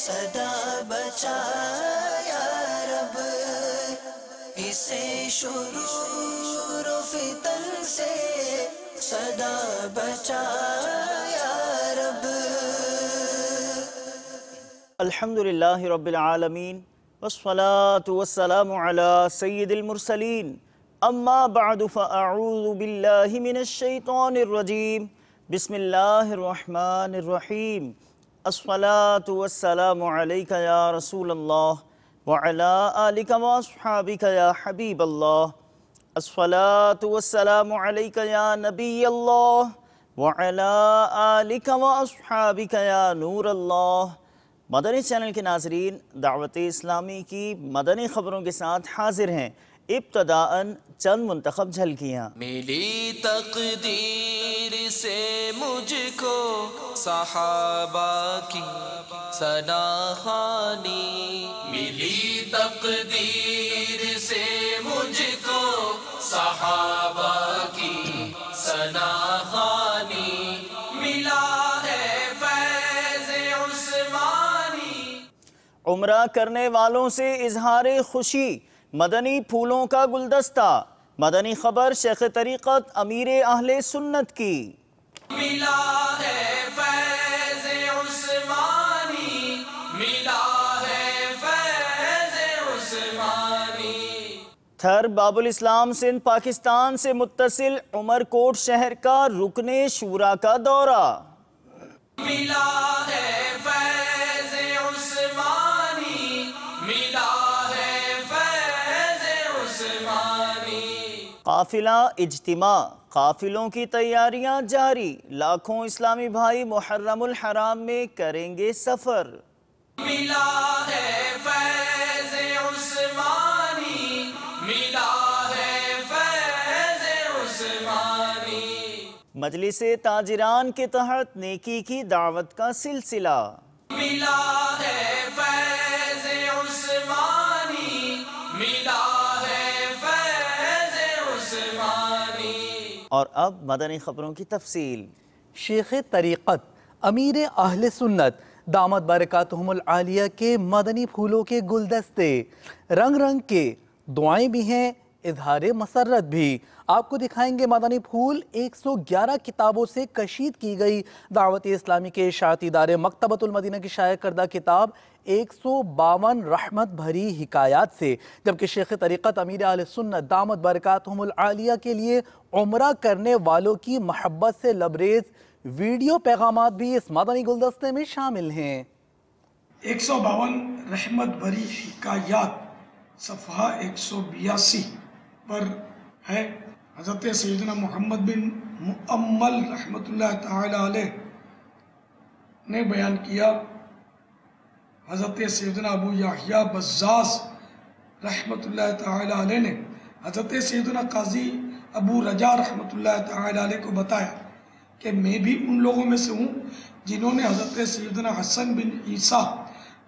صدا بچا یا رب، اسے شرور و فتن سے صدا بچا یا رب۔ الحمدللہ رب العالمین والصلاة والسلام علی سید المرسلین، اما بعد فاعوذ باللہ من الشیطان الرجیم، بسم اللہ الرحمن الرحیم۔ الصلاة والسلام علیک یا رسول اللہ وعلی آلک واصحابک یا حبیب اللہ۔ الصلاة والسلام علیک یا نبی اللہ وعلی آلک واصحابک یا نور اللہ۔ مدنی چینل کے ناظرین، دعوت اسلامی کی مدنی خبروں کے ساتھ حاضر ہیں۔ ابتداءً چند منتخب جھلکیاں۔ ملی تقدیر سے مجھ کو صحابہ کی ثنا خوانی، ملی تقدیر سے مجھ کو صحابہ کی ثنا خوانی، ملا ہے فیض عثمانی۔ عمرہ کرنے والوں سے اظہار خوشی، مدنی پھولوں کا گلدستہ۔ مدنی خبر شیخ طریقت امیر اہل سنت کی۔ ملا ہے فیض عثمانی، ملا ہے فیض عثمانی۔ تھر باب الاسلام سندھ پاکستان سے متصل عمر کوٹ شہر کا رکن شورا کا دورہ۔ ملا ہے فیض عثمانی، ملا ہے فیض عثمانی۔ قافلہ اجتماع، قافلوں کی تیاریاں جاری، لاکھوں اسلامی بھائی محرم الحرام میں کریں گے سفر۔ ملا ہے فیض عثمانی، ملا ہے فیض عثمانی۔ مجلس تاجران کے تحت نیکی کی دعوت کا سلسلہ۔ ملا ہے فیض عثمانی، ملا ہے فیض عثمانی۔ اور اب مدنی خبروں کی تفصیل۔ شیخ طریقت امیر اہل سنت دامت برکاتہم العالیہ کے مدنی پھولوں کے گلدستے، رنگ رنگ کے، دعائیں بھی ہیں، اظہار مسرت بھی۔ آپ کو دکھائیں گے مدنی پھول 111 کتابوں سے کشید کی گئی دعوت اسلامی کے اشاعتی ادارے مکتبۃ المدینہ کی شائع کردہ کتاب 152 رحمت بھری حکایات سے، جبکہ شیخ طریقت امیر اہل سنت دامت برکاتہم العالیہ کے لیے عمرہ کرنے والوں کی محبت سے لبریز ویڈیو پیغامات بھی اس مدنی گلدستے میں شامل ہیں۔ 152 رحمت بھری حکایات صفحہ 182 پر ہے۔ حضرت سیدنا محمد بن مؤمل رحمت اللہ تعالی علیہ نے بیان کیا، حضرت سیدنا ابو یحییٰ بزاز رحمت اللہ تعالی علیہ نے حضرت سیدنا قاضی ابو رجا رحمت اللہ تعالی علیہ کو بتایا کہ میں بھی ان لوگوں میں سے ہوں جنہوں نے حضرت سیدنا حسن بن عیسیٰ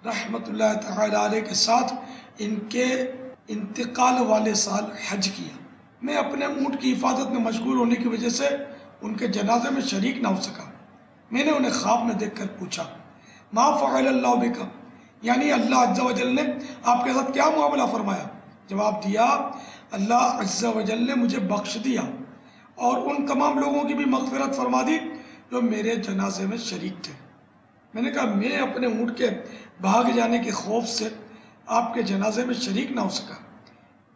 رحمت اللہ تعالی علیہ کے ساتھ ان کے انتقال والے سال حج کیا۔ میں اپنے اونٹ کی حفاظت میں مشغول ہونے کی وجہ سے ان کے جنازے میں شریک نہ ہو سکا۔ میں نے انہیں خواب میں دیکھ کر پوچھا، ما فعل اللہ بکا، یعنی اللہ عز و جل نے آپ کے ساتھ کیا معاملہ فرمایا؟ جواب دیا، اللہ عز و جل نے مجھے بخش دیا اور ان تمام لوگوں کی بھی مغفرت فرما دی جو میرے جنازے میں شریک تھے۔ میں نے کہا میں اپنے اونٹ کے بھاگ جانے کے خوف سے آپ کے جنازے میں شریک نہ ہو سکا۔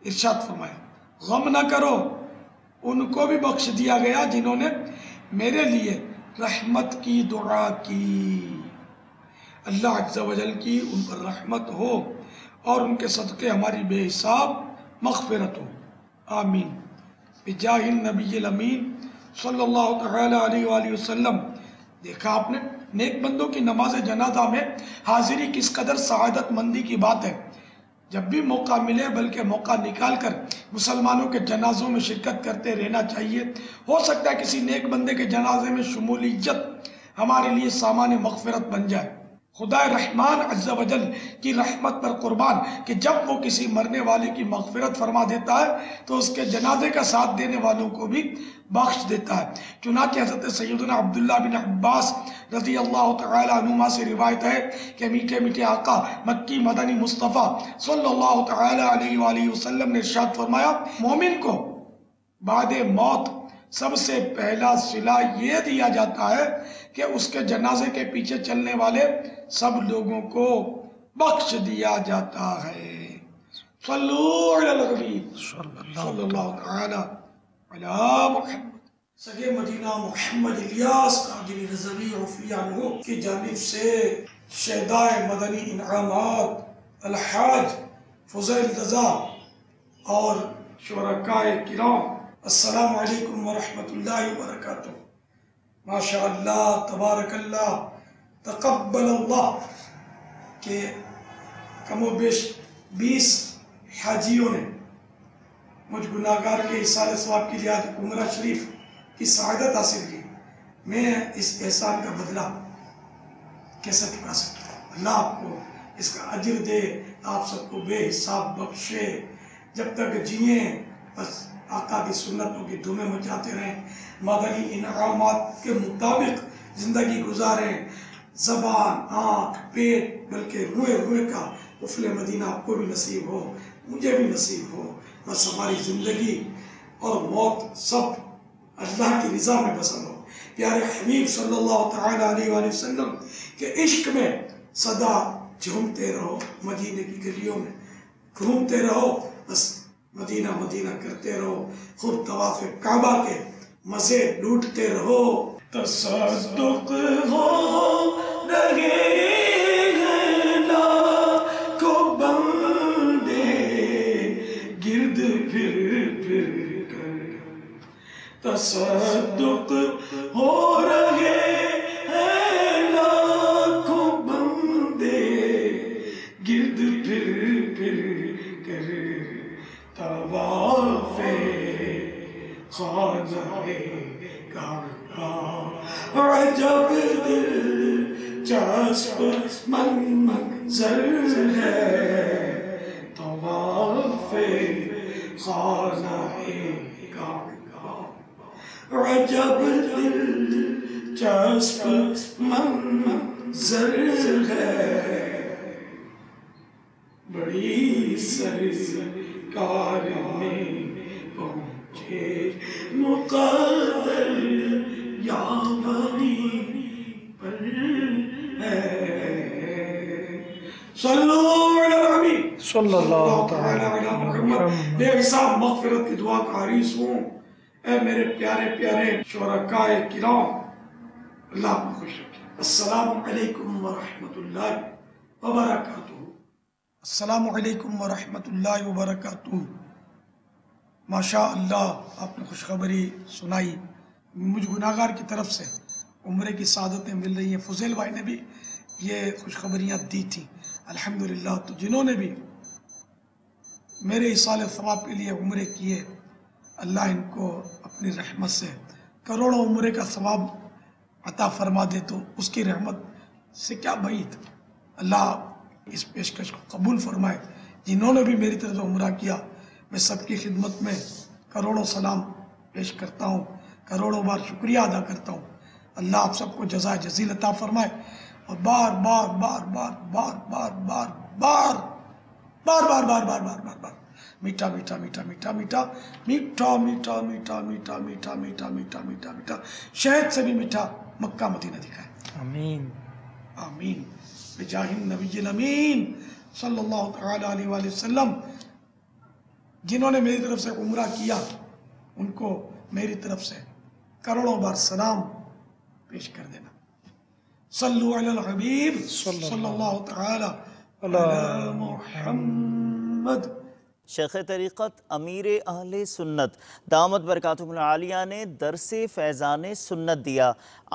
ارشاد فرمایا، غم نہ کرو، ان کو بھی بخش دیا گیا جنہوں نے میرے لیے رحمت کی دعا کی۔ اللہ عز و جل کی ان پر رحمت ہو اور ان کے صدقے ہماری بے حساب مغفرت ہو، آمین۔ بجاہ النبی الامین صلی اللہ تعالی علیہ وآلہ وسلم۔ دیکھا آپ نے نیک بندوں کی نماز جنازہ میں حاضری کس قدر سعادت مندی کی بات ہے۔ جب بھی موقع ملے بلکہ موقع نکال کر مسلمانوں کے جنازوں میں شرکت کرتے رہنا چاہیے۔ ہو سکتا ہے کسی نیک بندے کے جنازے میں شمولیت ہمارے لیے سامان مغفرت بن جائے۔ خدا رحمان عز و جل کی رحمت پر قربان کہ جب وہ کسی مرنے والے کی مغفرت فرما دیتا ہے تو اس کے جنازے کا ساتھ دینے والوں کو بھی بخش دیتا ہے۔ چنانچہ حضرت سیدنا عبداللہ بن عباس رضی اللہ تعالی عنہما سے روایت ہے کہ میٹھے میٹھے آقا مکی مدنی مصطفیٰ صلی اللہ تعالی علیہ وآلہ وسلم نے ارشاد فرمایا، مومن کو بعد موت سب سے پہلا صلہ یہ دیا جاتا ہے کہ اس کے جنازے کے پیچھے چلنے والے سب لوگوں کو بخش دیا جاتا ہے۔ صلو علی الحبیب صلی اللہ تعالی علی محمد۔ سگے مدینہ محمد الیاس قادری رضوی عفی عنہ کی جانب سے شہدائے مدنی انعامات الحاج فضیل رضا اور شرکائے کرام، السلام علیکم ورحمۃ اللہ وبرکاتہ۔ ماشاءاللہ تبارک اللہ تقبل اللہ کہ کم و بیش 20 حاجیوں نے مجھ گناہگار کے احسان ثواب کے لیے آج عمرہ شریف کی سعادت حاصل کی۔ میں اس احسان کا بدلہ کیسے چکا سکتا ہوں؟ اللہ آپ کو اس کا اجر دے، آپ سب کو بے حساب بخشے، جب تک جئیں بس آقا کی سنتوں کی دھومیں مچاتے رہیں، مدنی انعامات کے مطابق زندگی گزاریں، زبان، آنکھ، پیٹ بلکہ روئے روئے کا قفل مدینہ آپ کو بھی نصیب ہو، مجھے بھی نصیب ہو، بس ہماری زندگی اور موت سب اللہ کی رضا میں بسر ہو۔ پیارے حبیب صلی اللہ تعالی علیہ وآلہ وسلم کے عشق میں سدا جھومتے رہو، مدینے کی گلیوں میں گھومتے رہو، بس مدینہ مدینہ کرتے رہو، خوب طواف کعبہ کے مزے لوٹتے رہو۔ تصدق ہو رہے ہیں لاکھوں بندے گرد پھر کر، تصدق ہو رہے ہیں لاکھوں بندے گرد پھر کر، طواف خانہ کعبہ عجب دلچسپ منظر ہے، طواف خانہ کعبہ عجب دلچسپ منظر ہے، بڑی سرکار میں پہنچے مقدر یا ولی پر ہے۔ صلو علی الحبیب صلی اللہ تعالی علی محمد۔ بے حساب مغفرت کی دعا کا حریص ہوں، اے میرے پیارے پیارے شرکائے کرام، اللہ آپ کو خوش رکھے۔ السلام علیکم ورحمۃ اللہ وبرکاتہ۔ السلام علیکم ورحمۃ اللہ وبرکاتہ۔ ماشاءاللہ آپ نے خوشخبری سنائی، مجھ گناہگار کی طرف سے عمرے کی سعادتیں مل رہی ہیں۔ فضیل بھائی نے بھی یہ خوشخبریاں دی تھیں الحمدللہ۔ تو جنہوں نے بھی میرے ایصال ثواب کے لیے عمرے کیے، اللہ ان کو اپنی رحمت سے کروڑوں عمرے کا ثواب عطا فرما دے، تو اس کی رحمت سے کیا بعید۔ اللہ اس پیشکش کو قبول فرمائے۔ جنہوں نے بھی میری طرف سے عمرہ کیا، میں سب کی خدمت میں کروڑوں سلام پیش کرتا ہوں، کروڑوں بار شکریہ ادا کرتا ہوں۔ اللہ آپ سب کو جزائے جزیل عطا فرمائے، اور بار بار بار بار بار بار بار بار بار بار بار بار بار بار بار میٹھا میٹھا میٹھا میٹھا میٹھا میٹھا میٹھا میٹھا میٹھا میٹھا میٹھا میٹھا میٹھا میٹھا شہد سے بھی میٹھا مکہ مدینہ دکھائے۔ آمین آمین بجاہ النبی الامین صلی اللہ تعالی علیہ وآلہ وسلم۔ جنہوں نے میری طرف سے عمرہ کیا ان کو میری طرف سے کروڑوں بار سلام پیش کر دینا۔ صلو علی الحبیب صلی اللہ تعالی علی محمد۔ شیخ طریقت امیر اہل سنت دامت برکاتہم العالیہ نے درس فیضان سنت دیا۔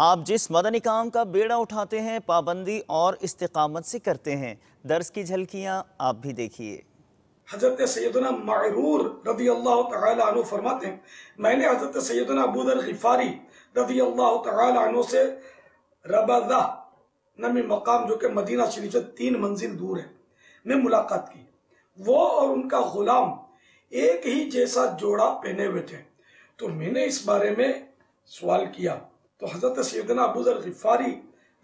آپ جس مدنی کام کا بیڑا اٹھاتے ہیں پابندی اور استقامت سے کرتے ہیں۔ درس کی جھلکیاں آپ بھی دیکھیے۔ حضرت سیدنا معرور رضی اللہ تعالی عنہ فرماتے ہیں، میں نے حضرت سیدنا ابو ذر غفاری رضی اللہ تعالی عنہ سے ربضہ نمی مقام جو کہ مدینہ شریف سے 3 منزل دور ہے میں ملاقات کی. وہ اور ان کا غلام ایک ہی جیسا جوڑا پہنے ہوئے تھے. تو میں نے اس بارے میں سوال کیا تو حضرت سیدنا ابو ذر غفاری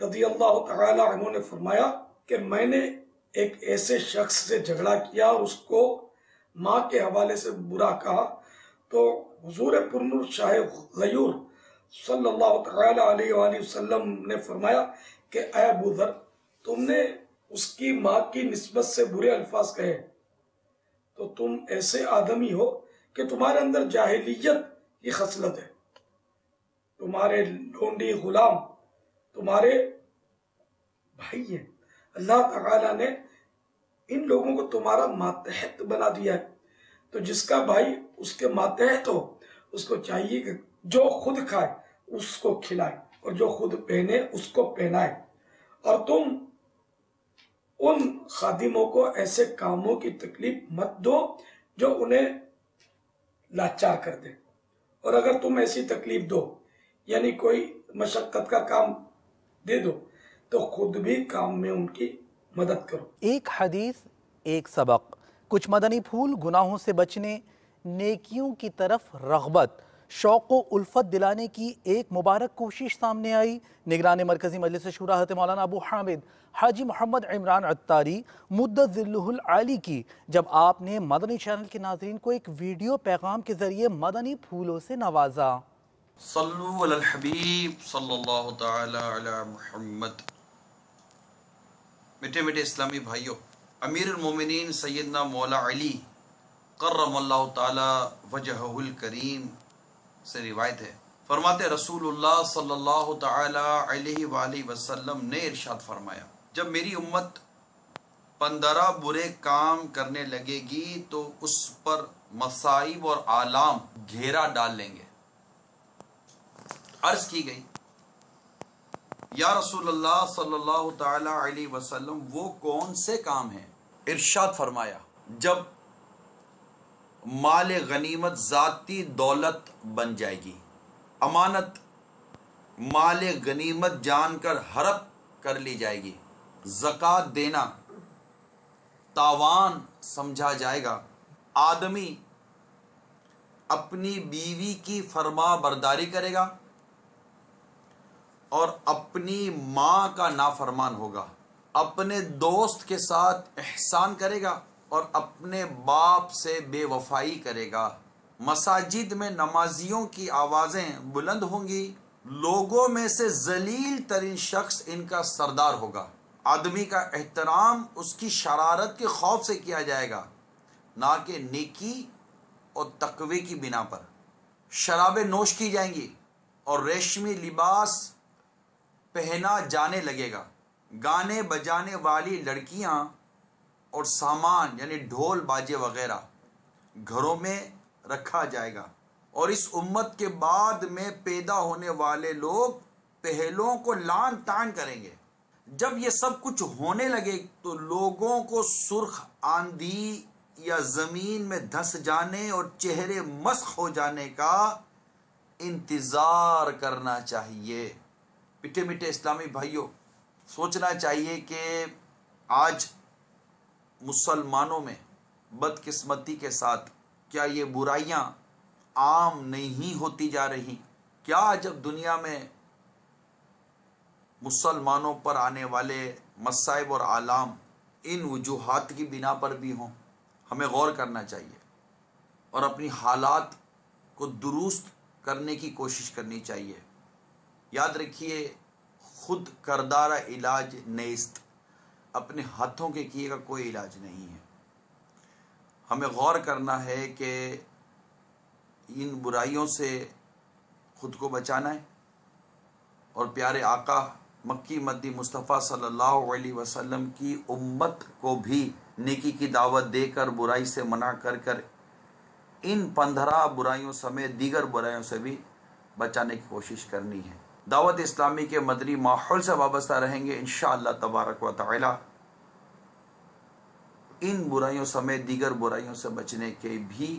رضی اللہ تعالی عنہ نے فرمایا کہ میں نے ایک ایسے شخص سے جھگڑا کیا اور اس کو ماں کے حوالے سے برا کہا تو حضور پرنور شاہ غیور صلی اللہ تعالی علیہ وآلہ وسلم نے فرمایا کہ اے ابو ذر تم نے اس کی ماں کی نسبت سے برے الفاظ کہے تو تم ایسے آدمی ہو کہ تمہارے اندر جاہلیت کی خصلت ہے. تمہارے لونڈی غلام تمہارے بھائی ہیں. اللہ تعالیٰ نے ان لوگوں کو تمہارا ماتحت بنا دیا ہے تو جس کا بھائی اس کے ماتحت ہو اس کو چاہیے کہ جو خود کھائے اس کو کھلائے اور جو خود پہنے اس کو پہنائے. اور تم ان خادموں کو ایسے کاموں کی تکلیف مت دو جو انہیں لاچار کر دے اور اگر تم ایسی تکلیف دو یعنی کوئی مشقت کا کام دے دو تو خود بھی کام میں ان کی مدد کرو. ایک حدیث ایک سبق. کچھ مدنی پھول گناہوں سے بچنے، نیکیوں کی طرف رغبت، شوق و الفت دلانے کی ایک مبارک کوشش سامنے آئی. نگران مرکزی مجلس شورا حضرت مولانا ابو حامد حاجی محمد عمران عطاری مدت ذلہ العالی کی جب آپ نے مدنی چینل کے ناظرین کو ایک ویڈیو پیغام کے ذریعے مدنی پھولوں سے نوازا. صلو علی الحبیب صلی اللہ تعالی علی محمد. میٹھے میٹھے اسلامی بھائیوں، امیر المومنین سیدنا مولا علی کرم اللہ تعالی وجہہ الکریم سے روایت ہے، فرماتے رسول اللہ صلی اللہ تعالی علیہ وآلہ وسلم نے ارشاد فرمایا، جب میری امت 15 برے کام کرنے لگے گی تو اس پر مصائب اور آلام گھیرا ڈال لیں گے. عرض کی گئی یا رسول اللہ صلی اللہ تعالی علیہ وسلم وہ کون سے کام ہیں؟ ارشاد فرمایا جب مال غنیمت ذاتی دولت بن جائے گی، امانت مال غنیمت جان کر ہڑپ کر لی جائے گی، زکوٰۃ دینا تاوان سمجھا جائے گا، آدمی اپنی بیوی کی فرما برداری کرے گا اور اپنی ماں کا نافرمان ہوگا، اپنے دوست کے ساتھ احسان کرے گا اور اپنے باپ سے بے وفائی کرے گا، مساجد میں نمازیوں کی آوازیں بلند ہوں گی، لوگوں میں سے ذلیل ترین شخص ان کا سردار ہوگا، آدمی کا احترام اس کی شرارت کے خوف سے کیا جائے گا نہ کہ نیکی اور تقوی کی بنا پر، شرابیں نوش کی جائیں گی اور ریشمی لباس پہنا جانے لگے گا، گانے بجانے والی لڑکیاں اور سامان یعنی ڈھول باجے وغیرہ گھروں میں رکھا جائے گا، اور اس امت کے بعد میں پیدا ہونے والے لوگ پہلوں کو لعن طعن کریں گے. جب یہ سب کچھ ہونے لگے تو لوگوں کو سرخ آندھی یا زمین میں دھس جانے اور چہرے مسخ ہو جانے کا انتظار کرنا چاہیے. میٹھے میٹھے اسلامی بھائیوں، سوچنا چاہیے کہ آج مسلمانوں میں بدقسمتی کے ساتھ کیا یہ برائیاں عام نہیں ہوتی جا رہی؟ کیا جب دنیا میں مسلمانوں پر آنے والے مصائب اور آلام ان وجوہات کی بنا پر بھی ہوں؟ ہمیں غور کرنا چاہیے اور اپنی حالات کو درست کرنے کی کوشش کرنی چاہیے. یاد رکھیے خود کردارہ علاج نیست، اپنے ہاتھوں کے کیے کا کوئی علاج نہیں ہے. ہمیں غور کرنا ہے کہ ان برائیوں سے خود کو بچانا ہے اور پیارے آقا مکی مدی مصطفیٰ صلی اللہ علیہ وسلم کی امت کو بھی نیکی کی دعوت دے کر برائی سے منع کر کر ان 15 برائیوں سمیت دیگر برائیوں سے بھی بچانے کی کوشش کرنی ہے. دعوت اسلامی کے مدنی ماحول سے وابستہ رہیں گے انشاءاللہ تبارک و تعالی. ان برائیوں سمیت دیگر برائیوں سے بچنے کے بھی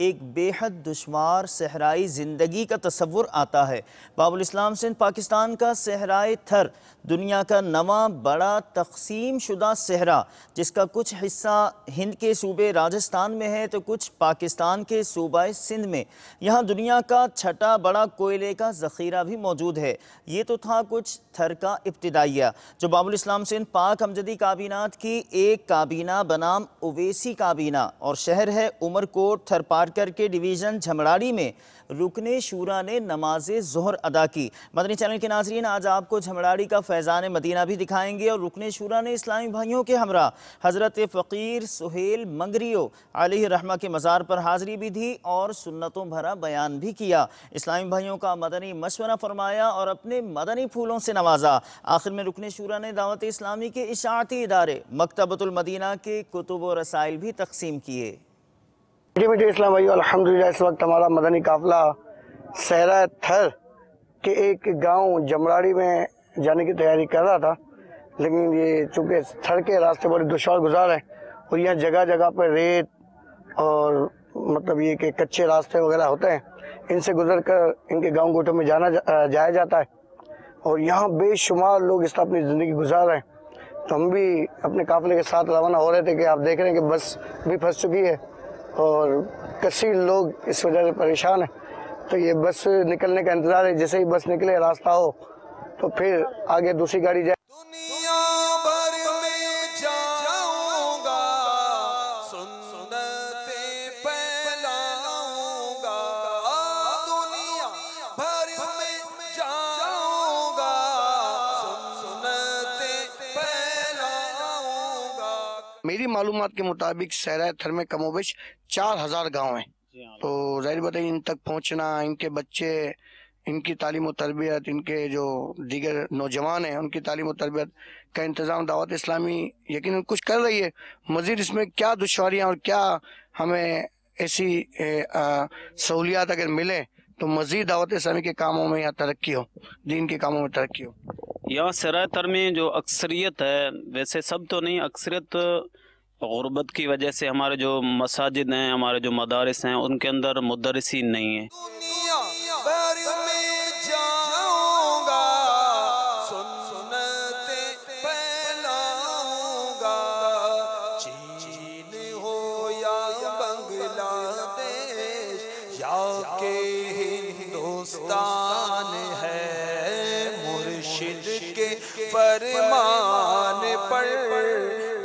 ایک بے حد دشوار صحرائی زندگی کا تصور آتا ہے۔ باب الاسلام سندھ پاکستان کا صحرائے تھر دنیا کا نواں بڑا تقسیم شدہ صحرا، جس کا کچھ حصہ ہند کے صوبے راجستھان میں ہے تو کچھ پاکستان کے صوبہ سندھ میں۔ یہاں دنیا کا چھٹا بڑا کوئلے کا ذخیرہ بھی موجود ہے۔ یہ تو تھا کچھ تھر کا ابتدائیہ، جو باب الاسلام سندھ پاک امجدی کابینات کی ایک کابینہ بنام اویسی کابینہ اور شہر ہے عمرکوٹ تھر پارکر کے ڈویژن جھمڑاڑی میں رکن شورا نے نماز ظہر ادا کی۔ مدنی چینل کے ناظرین، آج آپ کو جھمڑاڑی کا فیضان مدینہ بھی دکھائیں گے، اور رکن شورا نے اسلامی بھائیوں کے ہمراہ حضرت فقیر سہیل منگریو علیہ رحمہ کے مزار پر حاضری بھی دی اور سنتوں بھرا بیان بھی کیا۔ اسلامی بھائیوں کا مدنی مشورہ فرمایا اور اپنے مدنی پھولوں سے نوازا۔ آخر میں رکن شورا نے دعوت اسلامی کے اشاعتی ادارے مکتبۃ المدینہ کے کتب و رسائل بھی تقسیم کیے۔ میٹھے اسلام بھائیو، الحمدللہ اس وقت ہمارا مدنی قافلہ صحرا تھر کے ایک گاؤں جھمڑاڑی میں جانے کی تیاری کر رہا تھا، لیکن یہ چونکہ تھر کے راستے بڑے دشوار گزار ہیں اور یہاں جگہ جگہ پر ریت اور مطلب یہ کہ کچے راستے وغیرہ ہوتے ہیں، ان سے گزر کر ان کے گاؤں گوٹھوں میں جایا جاتا ہے، اور یہاں بے شمار لوگ اس طرح اپنی زندگی گزار رہے ہیں۔ تو ہم بھی اپنے قافلے کے ساتھ روانہ ہو رہے تھے کہ آپ دیکھ رہے ہیں کہ بس بھی پھنس چکی ہے اور کثیر لوگ اس وجہ سے پریشان ہیں۔ تو یہ بس نکلنے کا انتظار ہے، جیسے ہی بس نکلے راستہ ہو تو پھر آگے دوسری گاڑی جائے۔ دنیا بھر میں جاؤں گا، سنتیں پھیلاؤں گا، دنیا بھر میں جاؤں گا، سنتیں پھیلاؤں گا۔ میری معلومات کے مطابق صحرائے تھر میں کم و بیش 4000 گاؤں ہیں، تو ظاہر بات ہے ان تک پہنچنا، ان کے بچے، ان کی تعلیم و تربیت، ان کے جو دیگر نوجوان ہیں ان کی تعلیم و تربیت کا انتظام دعوت اسلامی یقیناً کچھ کر رہی ہے۔ مزید اس میں کیا دشواریاں اور کیا ہمیں ایسی سہولیات اگر ملیں تو مزید دعوت اسلامی کے کاموں میں یا ترقی ہو، دین کے کاموں میں ترقی ہو۔ یہاں صحرائے تھر میں جو اکثریت ہے، ویسے سب تو نہیں، اکثریت غربت کی وجہ سے ہمارے جو مساجد ہیں، ہمارے جو مدارس ہیں، ان کے اندر مدرسین نہیں ہیں۔ دنیا بھر میں جاؤں گا، سنتیں پھیلاؤں گا، چین ہو یا بنگلہ دیش یا کہ ہندوستان ہے، مرشد کے فرمان پر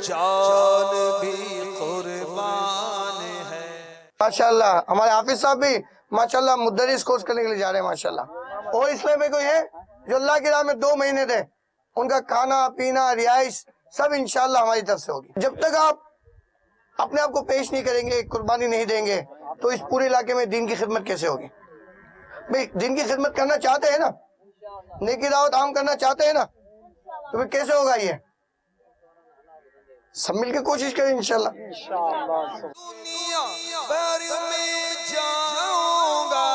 جان بھی قربان ہے۔ ماشاءاللہ ہمارے حافظ صاحب بھی ماشاءاللہ مدرس کورس کرنے کے لیے جا رہے ہیں ماشاءاللہ، اور اس میں کوئی ہے جو اللہ کی راہ میں 2 مہینے تھے، ان کا کھانا پینا رہائش سب انشاءاللہ ہماری طرف سے ہوگی۔ جب تک آپ اپنے آپ کو پیش نہیں کریں گے، قربانی نہیں دیں گے، تو اس پورے علاقے میں دین کی خدمت کیسے ہوگی؟ بھئی دین کی خدمت کرنا چاہتے ہیں نا، نیکی دعوت عام کرنا چاہتے ہیں نا، تو پھر کیسے ہوگا؟ یہ سب مل کے کوشش کریں انشاءاللہ۔ دنیا بھر میں جاؤں گا،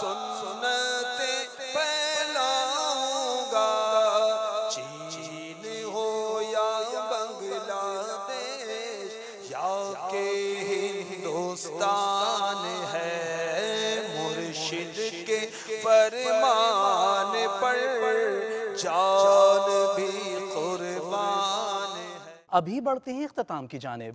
سنتیں پھیلاؤں گا، چین ہو یا بنگلہ دیش یا کہ ہندوستان ہے، مرشد کے فرمان پر جان بھی قربان ہے۔ ابھی بڑھتے ہیں اختتام کی جانب۔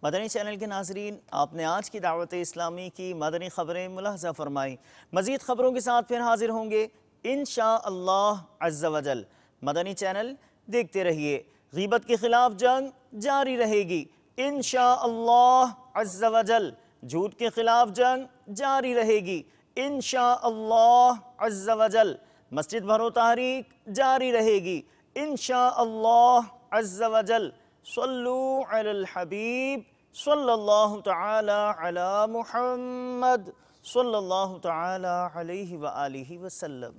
مدنی چینل کے ناظرین، آپ نے آج کی دعوت اسلامی کی مدنی خبریں ملاحظہ فرمائی۔ مزید خبروں کے ساتھ پھر حاضر ہوں گے انشاءاللہ عز و جل۔ مدنی چینل دیکھتے رہیے۔ غیبت کے خلاف جنگ جاری رہے گی انشاءاللہ عز و جل۔ جھوٹ کے خلاف جنگ جاری رہے گی انشاءاللہ عز و جل۔ مسجد بھرو تحریک جاری رہے گی انشاءاللہ عز و جل۔ صلو علی الحبیب صلی اللہ تعالی علی محمد صلی اللہ تعالی علیہ وآلہ وسلم۔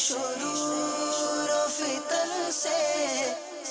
شرور و فتن سے